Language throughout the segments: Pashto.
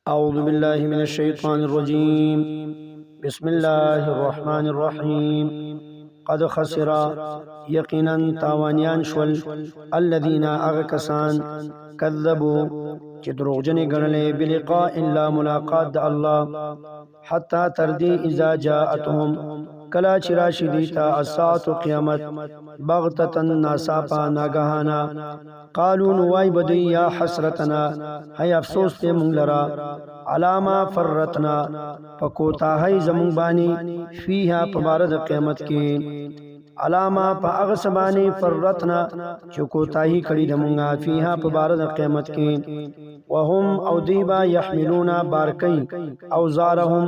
أعوذ بالله من الشيطان الرجيم. بسم الله الرحمن الرحيم. قد خسر يقينا تاوانيان شول الذين أغكسان كذبوا چې دروغجنې ګڼلې بلقاء الا ملاقات د الله حتی تردي اذا جاءتهم کلا چې راشي دیتا الساعة قیامت بغتتن ناصافا ناګهانا قالوا نوای بدی یا حسرتنا هی افسوس ته مونږ لرا علاما فرتنا پکوتا هی زمون بانی فیها پبارد قیامت کې علاما پا اغسبانی فرتنا چکوتاہی کڑی دمونگا فیہا پا بارد قیمت کی وهم او دیبا یحملونا بارکی اوزارهم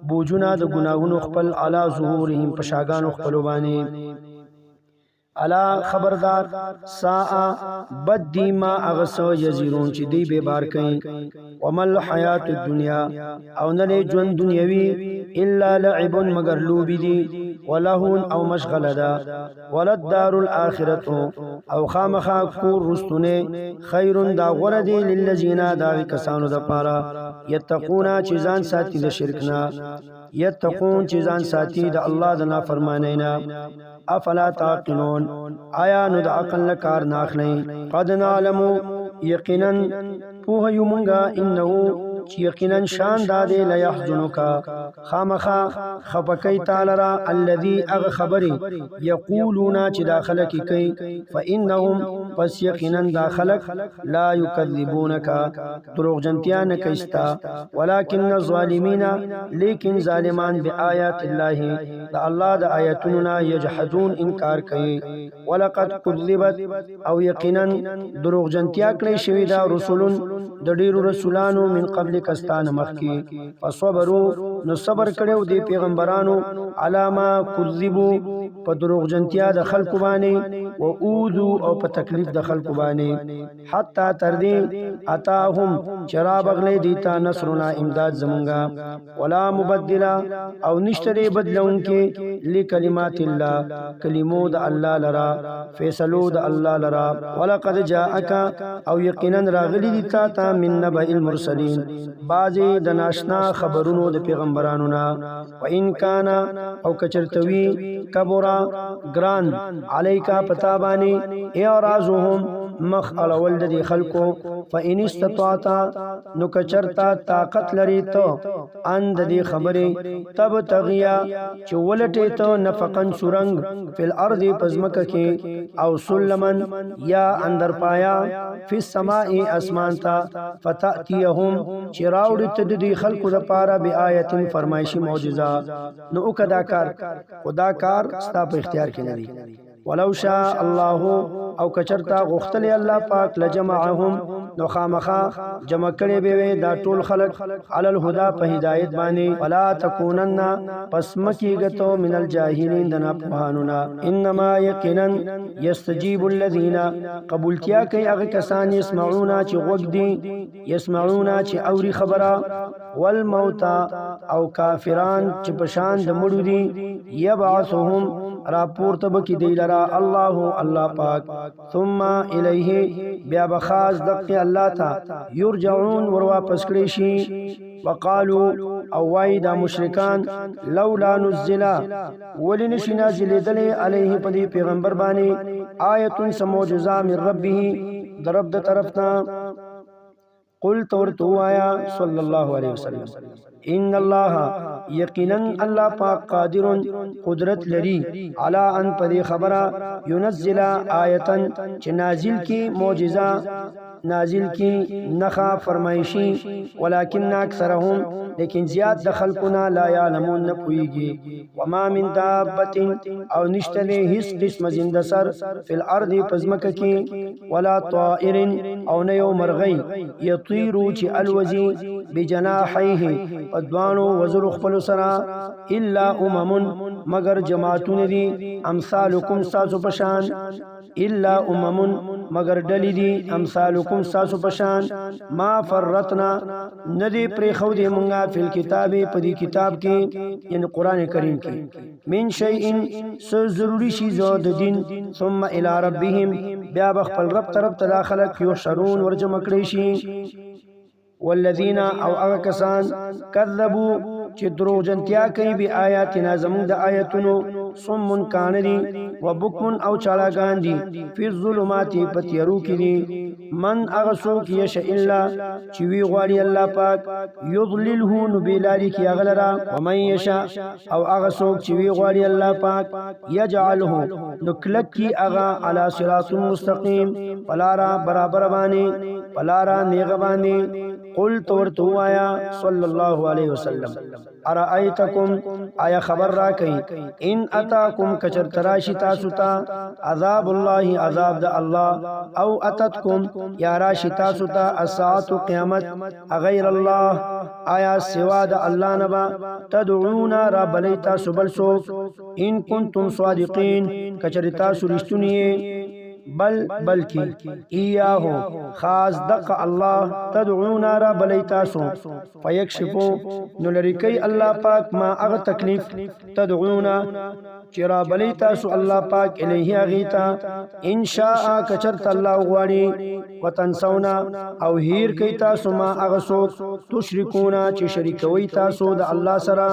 بوجونا د گناہونو خپل علا ظهورهم پشاگانو خپلوبانی علا خبردار ساعة بد دی ما اغسو یزیرون چی دی بے بارکی ومل حیات الدنیا او نلے جون دنیاوی الا لعب مگر لوبی دی ولهون او مشغل دا ولد دار الاخرت او خامخا کور رستنے خیر دا غردی للذین داوی کسانو دا پارا یتقونا چیزان ساتی دا شرکنا یتقون چیزان ساتی دا اللہ دا نافرمانینا افلا تعقلون آیا نو دا عقل نکار ناخلیں قد نعلمو یقینا پوہ یمونگا انہو یقینا شان دادے لیحزنکا خامخا خپکی تالرا الذی اغ خبری یقولونا چی داخلکی کئی فإنهم پس یقینا داخلک لا یکذبونکا دروغ جنتیا نکیستا ولیکن الظالمین لیکن ظالمان بی آیات اللہ دا اللہ دا آیتننا یجحدون انکار کئی ولقد کذبت او یقینا دروغ جنتیا کلی شویدا رسولن دڑیر رسولانو من قبل کستان مخکی فصبرو نو صبر کړو دی پیغمبرانو علاما کذبو په دروغ جنتیا د خلق باندې او اوذو او په تکلیف د خلق باندې حتا تر دې اتاهم شراب غلې دیتا نصرنا امداد زمونږه ولا مبدلا او نشتري بدلون کې لکلمات الله کلمو د الله لرا فیصلو د الله لرا ولقد جاءك او یقینا راغلی دیتا تا من نبأ المرسلین بعضی د ناشنا خبرونو د پیغمبرانو نا و ان کان او کچرتوی کبرا گران علیکا پتابانی اعراضهم مخ علول د خلقو فان استطاعت نو کچرتا طاقت لري تو اند د خبره تب تغیا چولټه تو نفقن سرنګ فل ارض پزمک کې او سلمن یا اندر پایا فی السماء اسمان تا فتاتیهم چراوړ ته د خلقو د پاره بی آیت فرمایشی معجزه نو کدا کار خدا کار ستا په اختیار کې نه دی ولو شاء الله او کچرتا غختلی الله پاک لجمعهم نو خامخا جمع کړي به دا ټول خلق علی الهدى په هدایت باندې ولا تکونن پس مکیګتو من الجاهلین دنا پهانونا انما یقینا یستجیب الذین قبولتیا کوي هغه کسان یسمعون چې غوږ دي یسمعون چې اوري خبره والموت او کافران چې پشان د مړو دي یبعثهم راپور تب کی دی لرا الله پاک ثم الیه بیا بخاز دق الله تا یرجعون ور واپس کړي شي وقالو او وای دا مشرکان لولا نزل ولنشی نازل دل علیه پدی پیغمبر باندې آیت سموجزا من ربه درب د طرفنا قل تورتو آیا صلی الله علیه وسلم ان الله یقینا الله پاک قادر قدرت لري علی ان پدی خبره ينزل آیتا چې نازل کی معجزه نازل کی نخا فرمایشی ولكن اکثرهم لیکن زیاد د خلقنا لا يعلمون نپویږي وما من دابه او نشته هیڅ قسم زنده سر فی الارض پزمک کی ولا طائر او نه یو مرغی یطیر چې الوزی بجناحیه ادوانو وزر خپل سرا الا مگر جماعتون دی امثالکم ساسو پشان الا مگر ڈلی دی امثالکم ساسو پشان ما فرتنا ندی پریخو دی منگا فی الكتاب پدی کتاب کی یعنی قرآن کریم کی من شیئن سو ضروری شیزو دین ثم الى ربهم بیا بخپل رب طرف تداخلک یحشرون ورجمکڑیشی والذین او هغه کسان کذبوا چې دروغجنتیا کوي به آیاتنا زموږ د آیتونو صم کان دي وبکم او چالاګان دي فی الظلمات پتیرو کې دي من هغه څوک یش الا چې وی غواړي الله پاک یضلله نبیلالی کی غلرا ومن یشاء او هغه څوک چې وی غواړي الله پاک یجعله نکلک کی هغه علی صراط مستقیم پلارا برابر باندې پلارا نیغ باندې قل تورتو آیا صلی الله علیه وسلم ارائیتکم آیا خبر را کئی ان اتاکم کچر تراشی تاسو تا عذاب الله عذاب دا اللہ او اتتکم یا راشی تاسو تا الساعت قیامت غیر اللہ آیا سوا دا اللہ نبا تدعونا را بلی تاسو بلسوک ان کنتم صادقین کچر تاسو رشتنیے بلکی ایاہو خاص دق اللہ تدعونا را بلی تاسو فیکشفو نلرکی اللہ پاک ما اغ تکلیف تدعونا چرا بلی تاسو اللہ پاک الیہ اغیتا انشاء کچرت اللہ غواری وتنسونا او ہیر کئی تاسو ما اغ سوک تشرکونا چی شرکوی تاسو دا اللہ سرا